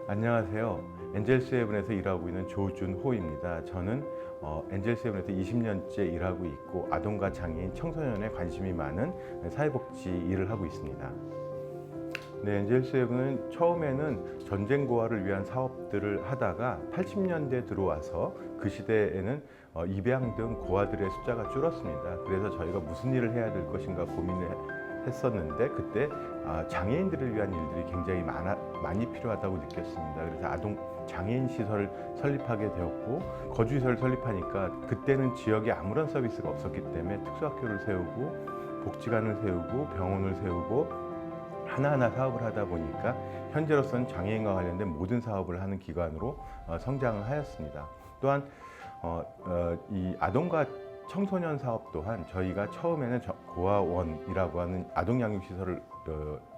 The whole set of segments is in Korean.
안녕하세요. 엔젤7에서 일하고 있는 조준호입니다. 저는 엔젤7에서 20년째 일하고 있고 아동과 장애인, 청소년에 관심이 많은 사회복지 일을 하고 있습니다. 네, 엔젤7은 처음에는 전쟁 고아를 위한 사업들을 하다가 80년대 들어와서 그 시대에는 입양 등 고아들의 숫자가 줄었습니다. 그래서 저희가 무슨 일을 해야 될 것인가 고민을 했었는데 그때 장애인들을 위한 일들이 굉장히 많이 필요하다고 느꼈습니다. 그래서 아동 장애인 시설을 설립하게 되었고, 거주시설을 설립하니까 그때는 지역에 아무런 서비스가 없었기 때문에 특수학교를 세우고 복지관을 세우고 병원을 세우고 하나하나 사업을 하다 보니까 현재로서는 장애인과 관련된 모든 사업을 하는 기관으로 성장을 하였습니다. 또한 이 아동과 청소년 사업 또한 저희가 처음에는 고아원이라고 하는 아동양육시설을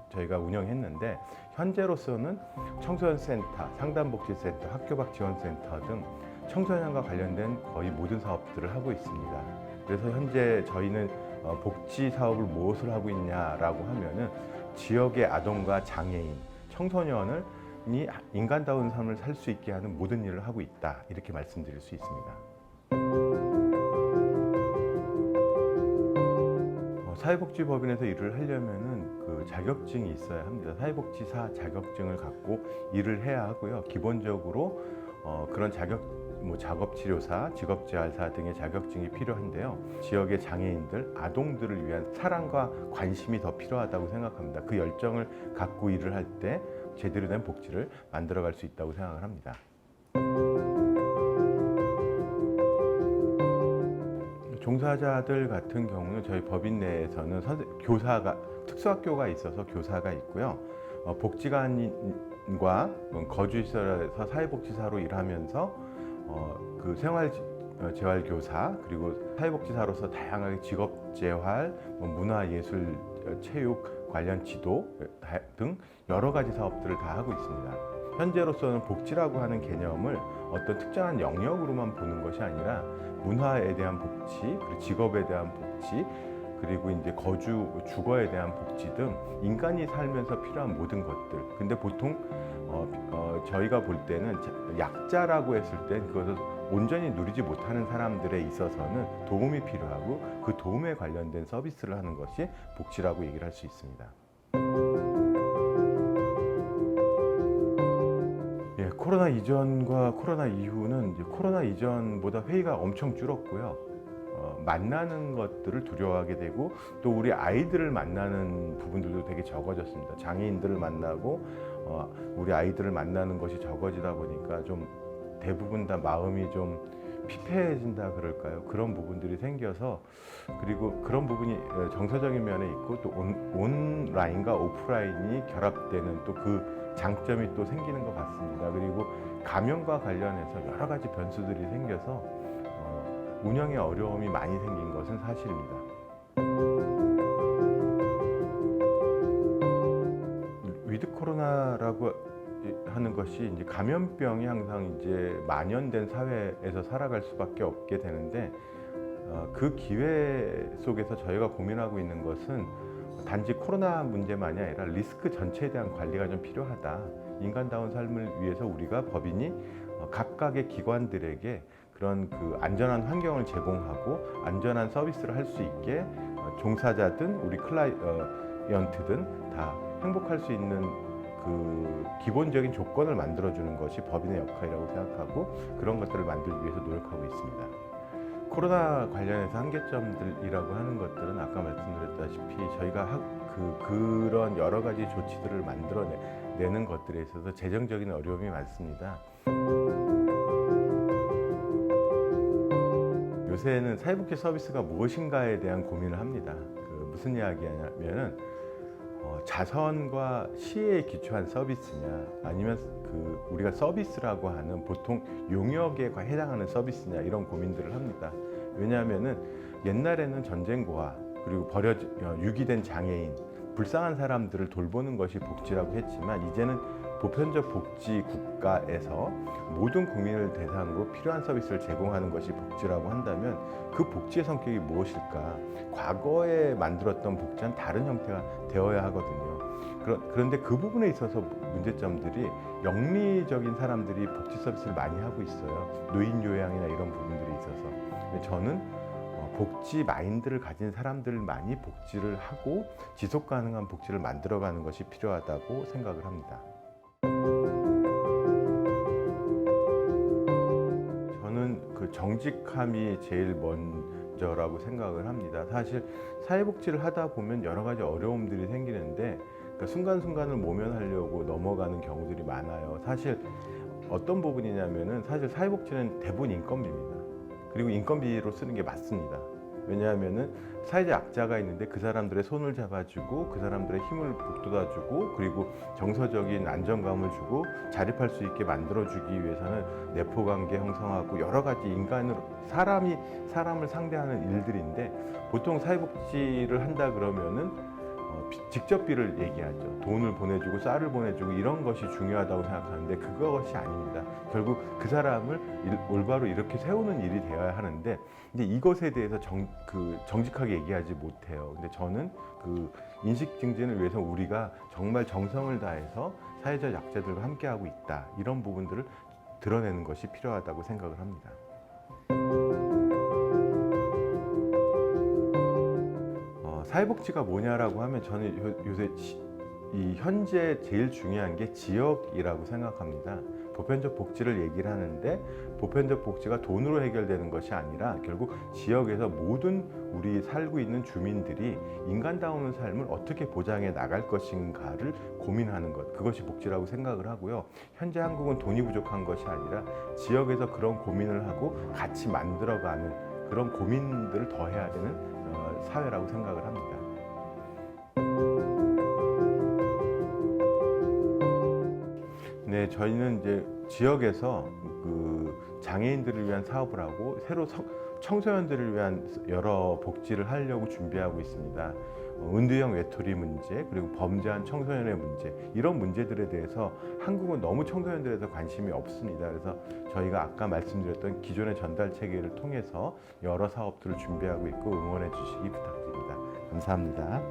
저희가 운영했는데, 현재로서는 청소년센터, 상담복지센터, 학교밖지원센터 등 청소년과 관련된 거의 모든 사업들을 하고 있습니다. 그래서 현재 저희는 복지 사업을 무엇을 하고 있냐라고 하면은 지역의 아동과 장애인, 청소년이 인간다운 삶을 살 수 있게 하는 모든 일을 하고 있다, 이렇게 말씀드릴 수 있습니다. 사회복지법인에서 일을 하려면은 그 자격증이 있어야 합니다. 사회복지사 자격증을 갖고 일을 해야 하고요. 기본적으로 그런 작업치료사, 직업재활사 등의 자격증이 필요한데요. 지역의 장애인들, 아동들을 위한 사랑과 관심이 더 필요하다고 생각합니다. 그 열정을 갖고 일을 할 때 제대로 된 복지를 만들어갈 수 있다고 생각을 합니다. 종사자들 같은 경우는 저희 법인 내에서는 교사가, 특수학교가 있어서 교사가 있고요. 복지관과 거주시설에서 사회복지사로 일하면서 그 생활재활교사, 그리고 사회복지사로서 다양하게 직업재활, 문화예술, 체육 관련 지도 등 여러 가지 사업들을 다 하고 있습니다. 현재로서는 복지라고 하는 개념을 어떤 특정한 영역으로만 보는 것이 아니라 문화에 대한 복지, 그리고 직업에 대한 복지, 그리고 이제 주거에 대한 복지 등 인간이 살면서 필요한 모든 것들. 근데 보통 저희가 볼 때는 약자라고 했을 때 그것을 온전히 누리지 못하는 사람들에 있어서는 도움이 필요하고 그 도움에 관련된 서비스를 하는 것이 복지라고 얘기를 할 수 있습니다. 예, 코로나 이전과 코로나 이후는 이제 코로나 이전보다 회의가 엄청 줄었고요. 만나는 것들을 두려워하게 되고 또 우리 아이들을 만나는 부분들도 되게 적어졌습니다. 장애인들을 만나고 우리 아이들을 만나는 것이 적어지다 보니까 좀 대부분 다 마음이 좀 피폐해진다 그럴까요? 그런 부분들이 생겨서, 그리고 그런 부분이 정서적인 면에 있고 또 온라인과 오프라인이 결합되는 또 그 장점이 또 생기는 것 같습니다. 그리고 감염과 관련해서 여러 가지 변수들이 생겨서 운영에 어려움이 많이 생긴 것은 사실입니다. 위드 코로나라고 하는 것이 이제 감염병이 항상 이제 만연된 사회에서 살아갈 수밖에 없게 되는데, 그 기회 속에서 저희가 고민하고 있는 것은 단지 코로나 문제만이 아니라 리스크 전체에 대한 관리가 좀 필요하다. 인간다운 삶을 위해서 우리가 법인이 각각의 기관들에게 그런 그 안전한 환경을 제공하고 안전한 서비스를 할 수 있게 종사자든 우리 클라이언트든 다 행복할 수 있는 그 기본적인 조건을 만들어주는 것이 법인의 역할이라고 생각하고 그런 것들을 만들기 위해서 노력하고 있습니다. 코로나 관련해서 한계점들이라고 하는 것들은 아까 말씀드렸다시피 저희가 그런 여러 가지 조치들을 만들어내는 것들에 있어서 재정적인 어려움이 많습니다. 요새는 사회복지 서비스가 무엇인가에 대한 고민을 합니다. 무슨 이야기냐면은 자선과 시혜에 기초한 서비스냐, 아니면 우리가 서비스라고 하는 보통 용역에 해당하는 서비스냐, 이런 고민들을 합니다. 왜냐하면은 옛날에는 전쟁 고아, 그리고 유기된 장애인, 불쌍한 사람들을 돌보는 것이 복지라고 했지만 이제는 보편적 복지 국가에서 모든 국민을 대상으로 필요한 서비스를 제공하는 것이 복지라고 한다면 그 복지의 성격이 무엇일까? 과거에 만들었던 복지와는 다른 형태가 되어야 하거든요. 그런데 그 부분에 있어서 문제점들이 영리적인 사람들이 복지 서비스를 많이 하고 있어요. 노인 요양이나 이런 부분들이 있어서. 근데 저는 복지 마인드를 가진 사람들만이 복지를 하고 지속 가능한 복지를 만들어가는 것이 필요하다고 생각을 합니다. 저는 그 정직함이 제일 먼저라고 생각을 합니다. 사실 사회복지를 하다 보면 여러 가지 어려움들이 생기는데 그 순간순간을 모면하려고 넘어가는 경우들이 많아요. 사실 어떤 부분이냐면은 사실 사회복지는 대부분 인건비입니다. 그리고 인건비로 쓰는 게 맞습니다. 왜냐하면은 사회적 약자가 있는데 그 사람들의 손을 잡아주고 그 사람들의 힘을 북돋아주고 그리고 정서적인 안정감을 주고 자립할 수 있게 만들어주기 위해서는 내포관계 형성하고 여러 가지 인간으로 사람이 사람을 상대하는 일들인데 보통 사회복지를 한다 그러면은 직접비를 얘기하죠. 돈을 보내주고 쌀을 보내주고 이런 것이 중요하다고 생각하는데 그것이 아닙니다. 결국 그 사람을 올바로 이렇게 세우는 일이 되어야 하는데 근데 이것에 대해서 정직하게 얘기하지 못해요. 근데 저는 그 인식 증진을 위해서 우리가 정말 정성을 다해서 사회적 약자들과 함께하고 있다. 이런 부분들을 드러내는 것이 필요하다고 생각을 합니다. 사회복지가 뭐냐라고 하면 저는 요새 이 현재 제일 중요한 게 지역이라고 생각합니다. 보편적 복지를 얘기를 하는데 보편적 복지가 돈으로 해결되는 것이 아니라 결국 지역에서 모든 우리 살고 있는 주민들이 인간다운 삶을 어떻게 보장해 나갈 것인가를 고민하는 것, 그것이 복지라고 생각을 하고요. 현재 한국은 돈이 부족한 것이 아니라 지역에서 그런 고민을 하고 같이 만들어가는 그런 고민들을 더 해야 되는 사회라고 생각을 합니다. 네, 저희는 이제 지역에서 그 장애인들을 위한 사업을 하고 새로 청소년들을 위한 여러 복지를 하려고 준비하고 있습니다. 은두형 외톨이 문제 그리고 범죄한 청소년의 문제 이런 문제들에 대해서 한국은 너무 청소년들에 대해서 관심이 없습니다. 그래서 저희가 아까 말씀드렸던 기존의 전달 체계를 통해서 여러 사업들을 준비하고 있고 응원해 주시기 부탁드립니다. 감사합니다.